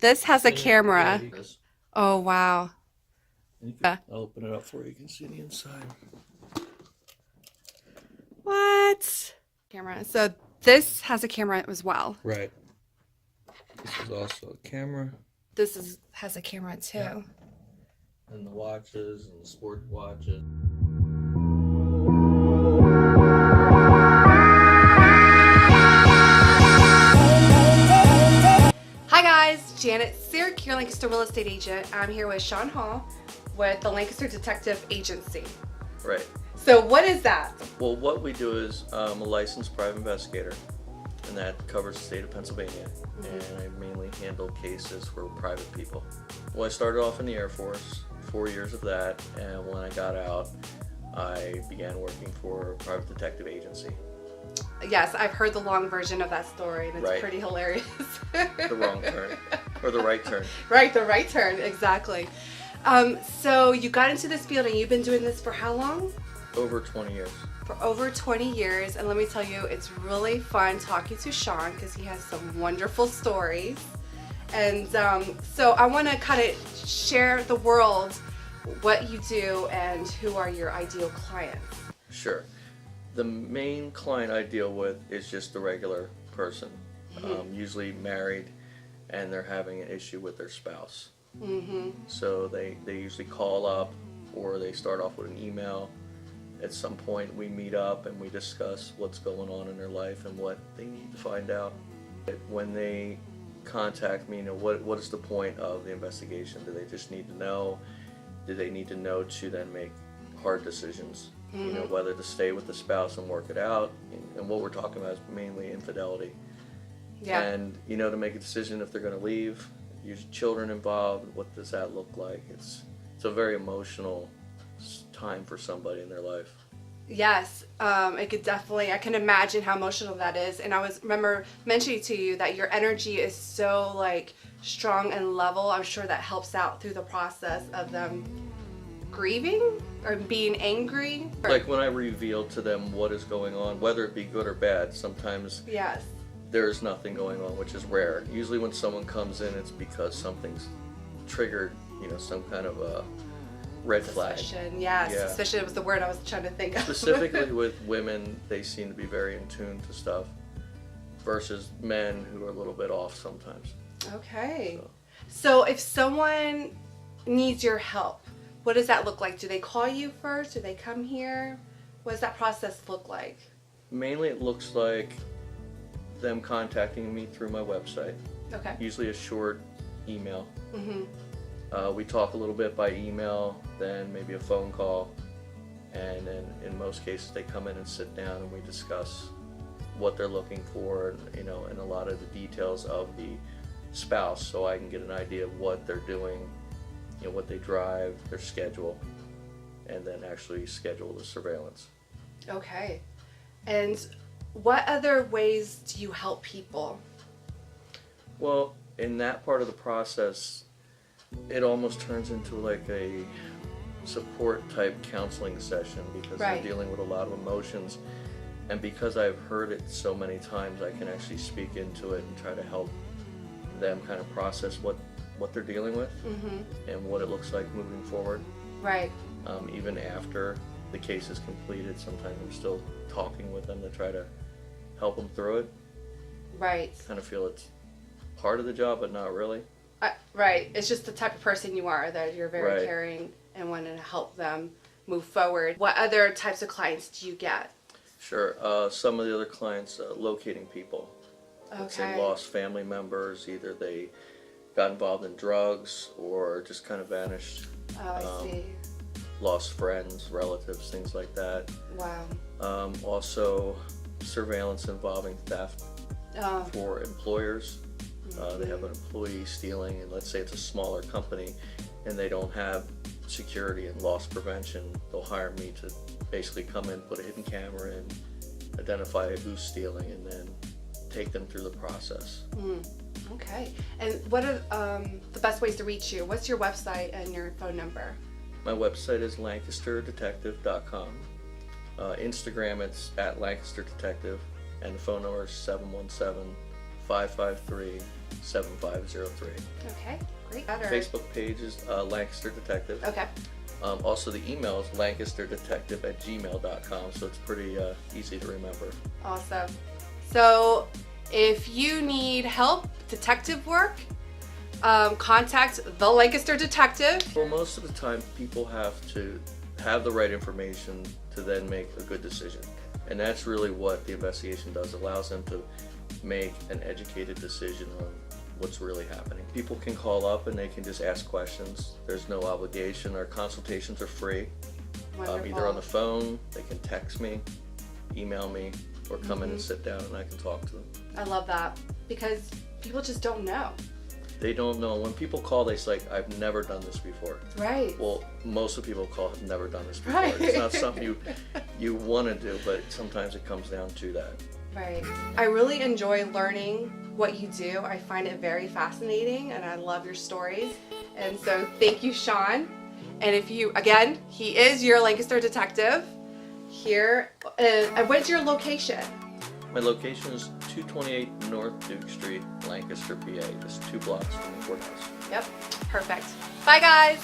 this has a camera. Oh, wow. I'll open it up for you. You can see the inside. What? Camera. So this has a camera as well. Right. This is also a camera. Has a camera too. Yeah. And the watches and the sport watches. Hi guys, Janet Sierk, your Lancaster real estate agent. I'm here with Sean Hall with the Lancaster Detective Agency. Right. So what is that? Well, what we do is I'm a licensed private investigator, and that covers the state of Pennsylvania. And I mainly handle cases for private people. Well, I started off in the Air Force, 4 years of that, and when I got out, I began working for a private detective agency. Yes, I've heard the long version of that story, and it's Right. pretty hilarious. The wrong turn, or the right turn. Right, the right turn, exactly. So you got into this field and you've been doing this for how long? Over 20 years. For over 20 years, and let me tell you, it's really fun talking to Sean because he has some wonderful stories. And so I want to kind of share the world what you do and who are your ideal clients. Sure. The main client I deal with is just the regular person, usually married, and they're having an issue with their spouse. So they usually call up, or they start off with an email. At some point we meet up and we discuss what's going on in their life and what they need to find out. When they contact me, what is the point of the investigation? Do they just need to know? Do they need to know to then make hard decisions? Whether to stay with the spouse and work it out, and what we're talking about is mainly infidelity. Yeah. And to make a decision if they're going to leave, use children involved. What does that look like? It's a very emotional time for somebody in their life. Yes, it could definitely, I can imagine how emotional that is. And I remember mentioning to you that your energy is so like strong and level. I'm sure that helps out through the process of them grieving or being angry. Like when I reveal to them what is going on, whether it be good or bad, sometimes Yes. there's nothing going on, which is rare. Usually when someone comes in, it's because something's triggered, some kind of a red flag. Suspicion, yes. Yeah. Suspicion was the word I was trying to think of. Specifically with women, they seem to be very in tune to stuff versus men who are a little bit off sometimes. Okay. So if someone needs your help, what does that look like? Do they call you first? Do they come here? What does that process look like? Mainly it looks like them contacting me through my website. Okay. Usually a short email. We talk a little bit by email, then maybe a phone call, and then in most cases they come in and sit down and we discuss what they're looking for, and a lot of the details of the spouse, so I can get an idea of what they're doing, what they drive, their schedule, and then actually schedule the surveillance. Okay. And what other ways do you help people? Well, in that part of the process, it almost turns into like a support type counseling session because Right. they're dealing with a lot of emotions, and because I've heard it so many times, I can actually speak into it and try to help them kind of process what they're dealing with and what it looks like moving forward. Right. Even after the case is completed, sometimes I'm still talking with them to try to help them through it. Right. Kind of feel it's part of the job, but not really. Right. It's just the type of person you are, that you're very Right. caring and want to help them move forward. What other types of clients do you get? Sure. Some of the other clients, locating people. Let's say Okay. lost family members, either they got involved in drugs or just kind of vanished. Oh, I see. Lost friends, relatives, things like that. Wow. Also, surveillance involving theft Oh, for employers. They have an employee stealing, and let's say it's a smaller company and they don't have security and loss prevention. They'll hire me to basically come in, put a hidden camera in, identify who's stealing, and then take them through the process. okay. And what are the best ways to reach you? What's your website and your phone number? My website is lancasterdetective.com. Instagram, it's at Lancaster Detective, and the phone number is 717-553 7503. Okay, great. Better. Facebook page is Lancaster Detective. Okay. Also, the email is lancasterdetective@gmail.com, so it's pretty easy to remember. Awesome. So if you need help, detective work, contact the Lancaster Detective. Well, most of the time, people have to have the right information to then make a good decision. And that's really what the investigation does. It allows them to make an educated decision on what's really happening. People can call up and they can just ask questions. There's no obligation. Our consultations are free. Wonderful. Either on the phone, they can text me, email me, or come in and sit down and I can talk to them. I love that because people just don't know. They don't know. When people call, they say, I've never done this before. Right. Well, most of the people call have never done this before. Right. It's not something you want to do, but sometimes it comes down to that. Right. I really enjoy learning what you do. I find it very fascinating and I love your stories. And so thank you, Sean. And if you, again, he is your Lancaster Detective here. What's your location? My location is 228 North Duke Street, Lancaster, PA. Just 2 blocks from the courthouse. Yep. Perfect. Bye, guys.